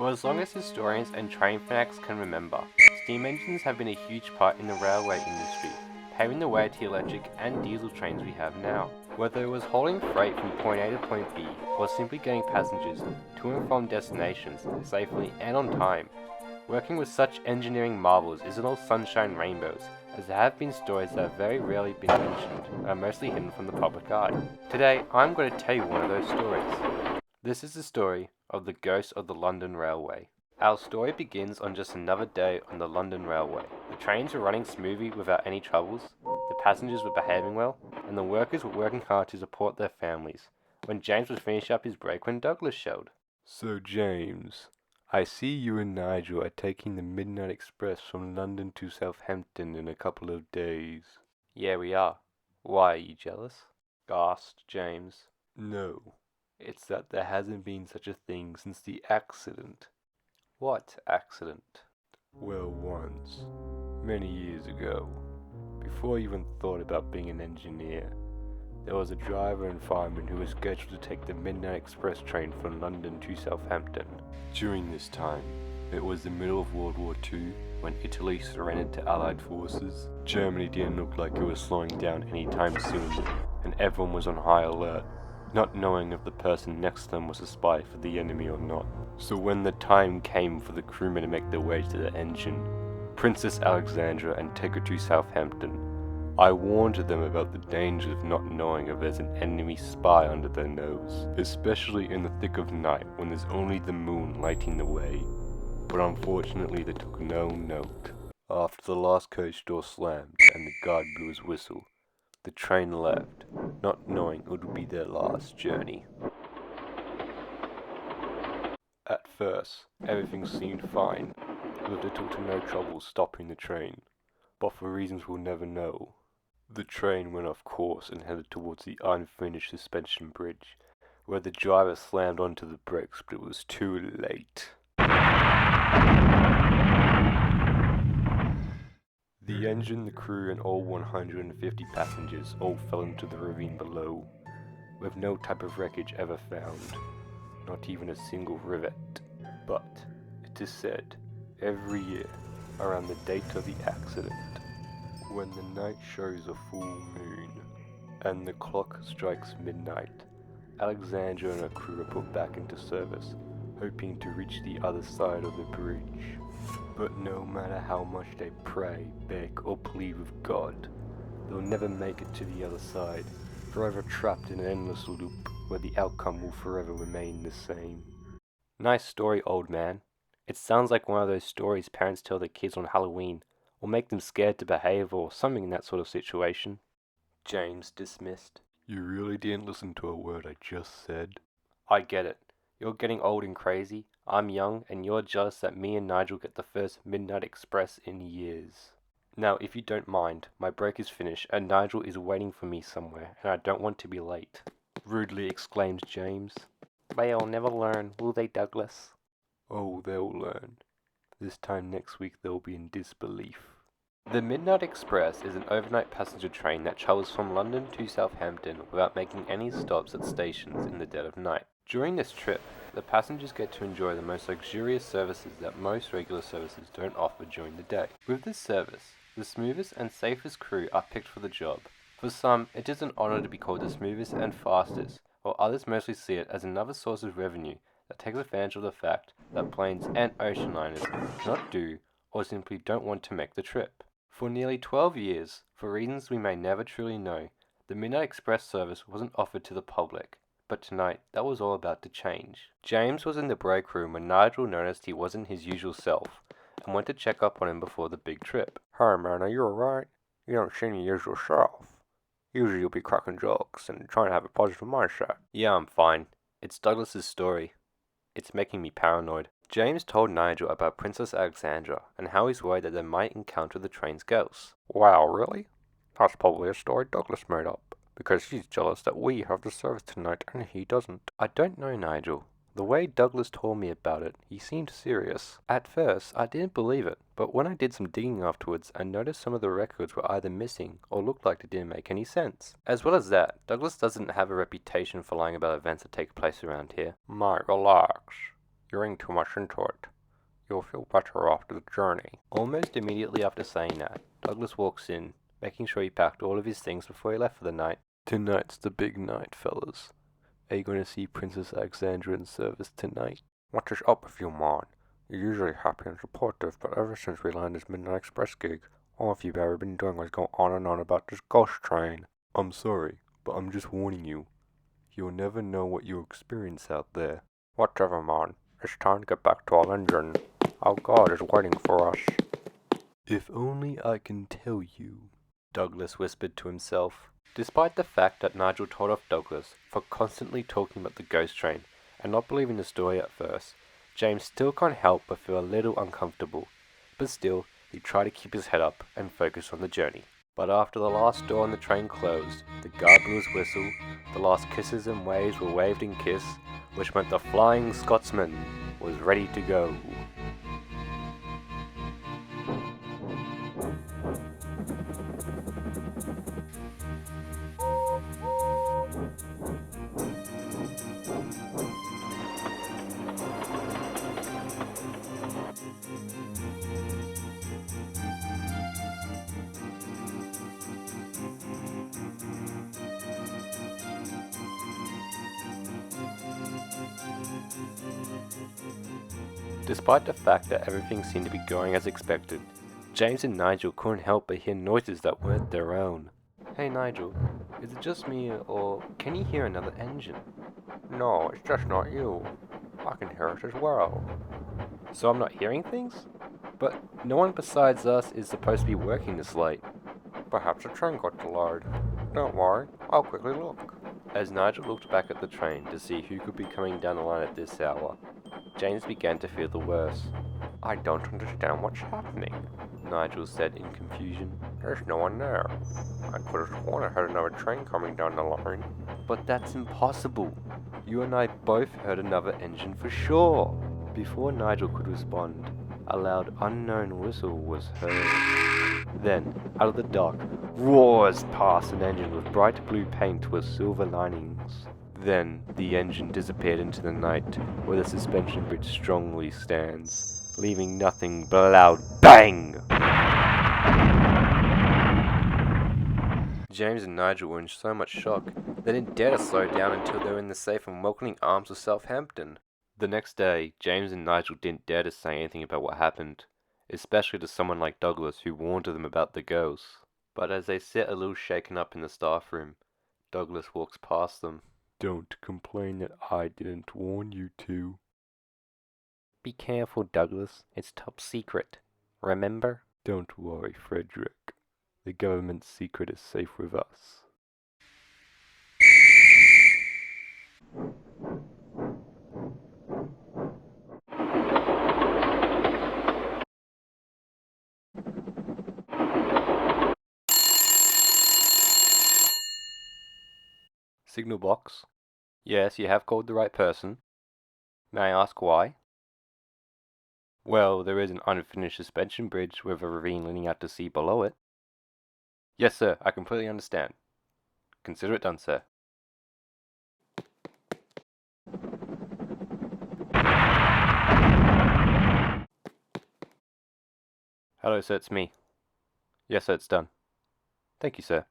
For as long as historians and train fanatics can remember, steam engines have been a huge part in the railway industry, paving the way to the electric and diesel trains we have now. Whether it was hauling freight from point A to point B, or simply getting passengers to and from destinations safely and on time, working with such engineering marvels isn't all sunshine and rainbows, as there have been stories that have very rarely been mentioned and are mostly hidden from the public eye. Today, I'm going to tell you one of those stories. This is the story of the ghost of the London Railway. Our story begins on just another day on the London Railway. The trains were running smoothly without any troubles, the passengers were behaving well, and the workers were working hard to support their families, when James was finishing up his break when Douglas showed. So, James, I see you and Nigel are taking the Midnight Express from London to Southampton in a couple of days. Yeah, we are. Why, are you jealous? Gasped James. No, it's that there hasn't been such a thing since the accident. What accident? Well, once, many years ago, before I even thought about being an engineer, there was a driver and fireman who was scheduled to take the Midnight Express train from London to Southampton. During this time, it was the middle of World War II, when Italy surrendered to Allied forces. Germany didn't look like it was slowing down anytime soon, and everyone was on high alert, not knowing if the person next to them was a spy for the enemy or not. So when the time came for the crewmen to make their way to the engine, Princess Alexandra, and take her to Southampton, I warned them about the danger of not knowing if there's an enemy spy under their nose, especially in the thick of night when there's only the moon lighting the way. But unfortunately they took no note. After the last coach door slammed and the guard blew his whistle, the train left, not knowing it would be their last journey. At first, everything seemed fine, with little to no trouble stopping the train, but for reasons we'll never know, the train went off course and headed towards the unfinished suspension bridge, where the driver slammed onto the brakes, but it was too late. The engine, the crew, and all 150 passengers all fell into the ravine below, with no type of wreckage ever found, not even a single rivet. But, it is said, every year, around the date of the accident, when the night shows a full moon, and the clock strikes midnight, Alexandra and her crew are put back into service, hoping to reach the other side of the bridge. But no matter how much they pray, beg, or plead with God, they'll never make it to the other side, forever trapped in an endless loop where the outcome will forever remain the same. Nice story, old man. It sounds like one of those stories parents tell their kids on Halloween, or make them scared to behave, or something in that sort of situation. James dismissed. You really didn't listen to a word I just said? I get it. You're getting old and crazy, I'm young, and you're jealous that me and Nigel get the first Midnight Express in years. Now, if you don't mind, my break is finished, and Nigel is waiting for me somewhere, and I don't want to be late, rudely exclaimed James. They'll never learn, will they, Douglas? Oh, they'll learn. This time next week they'll be in disbelief. The Midnight Express is an overnight passenger train that travels from London to Southampton without making any stops at stations in the dead of night. During this trip, the passengers get to enjoy the most luxurious services that most regular services don't offer during the day. With this service, the smoothest and safest crew are picked for the job. For some, it is an honor to be called the smoothest and fastest, while others mostly see it as another source of revenue that takes advantage of the fact that planes and ocean liners cannot do or simply don't want to make the trip. For nearly 12 years, for reasons we may never truly know, the Midnight Express service wasn't offered to the public. But tonight, that was all about to change. James was in the break room when Nigel noticed he wasn't his usual self, and went to check up on him before the big trip. Hey man, are you alright? You don't seem your usual self. Usually you'll be cracking jokes and trying to have a positive mindset. Yeah, I'm fine. It's Douglas's story. It's making me paranoid. James told Nigel about Princess Alexandra and how he's worried that they might encounter the train's ghosts. Wow, really? That's probably a story Douglas made up, because he's jealous that we have the service tonight and he doesn't. I don't know, Nigel. The way Douglas told me about it, he seemed serious. At first, I didn't believe it, but when I did some digging afterwards, I noticed some of the records were either missing or looked like they didn't make any sense. As well as that, Douglas doesn't have a reputation for lying about events that take place around here. Mate, relax. You're reading too much into it. You'll feel better after the journey. Almost immediately after saying that, Douglas walks in, making sure he packed all of his things before he left for the night. Tonight's the big night, fellas. Are you going to see Princess Alexandra in service tonight? What is up with you, man? You're usually happy and supportive, but ever since we landed this Midnight Express gig, all you've ever been doing was go on and on about this ghost train. I'm sorry, but I'm just warning you. You'll never know what you'll experience out there. Whatever, man. It's time to get back to our engine. Our God is waiting for us. If only I can tell you, Douglas whispered to himself. Despite the fact that Nigel told off Douglas for constantly talking about the ghost train and not believing the story at first, James still can't help but feel a little uncomfortable. But still, he tried to keep his head up and focus on the journey. But after the last door on the train closed, the guard blew his whistle, the last kisses and waves were waved in kiss, which meant the Flying Scotsman was ready to go. Despite the fact that everything seemed to be going as expected, James and Nigel couldn't help but hear noises that weren't their own. Hey Nigel, is it just me or can you hear another engine? No, it's just not you. I can hear it as well. So I'm not hearing things? But no one besides us is supposed to be working this late. Perhaps the train got delayed. Don't worry, I'll quickly look. As Nigel looked back at the train to see who could be coming down the line at this hour, James began to feel the worst. I don't understand what's happening, Nigel said in confusion. There's no one there. I could have sworn I heard another train coming down the line. But that's impossible. You and I both heard another engine for sure. Before Nigel could respond, a loud unknown whistle was heard. Then, out of the dark, roars past an engine with bright blue paint with silver linings. Then, the engine disappeared into the night, where the suspension bridge strongly stands, leaving nothing but a loud BANG! James and Nigel were in so much shock, they didn't dare to slow down until they were in the safe and welcoming arms of Southampton. The next day, James and Nigel didn't dare to say anything about what happened, especially to someone like Douglas who warned them about the ghosts. But as they sit a little shaken up in the staff room, Douglas walks past them. Don't complain that I didn't warn you to. Be careful, Douglas. It's top secret. Remember? Don't worry, Frederick. The government's secret is safe with us. Signal box. Yes, you have called the right person. May I ask why? Well, there is an unfinished suspension bridge with a ravine leading out to sea below it. Yes, sir, I completely understand. Consider it done, sir. Hello, sir, it's me. Yes, sir, it's done. Thank you, sir.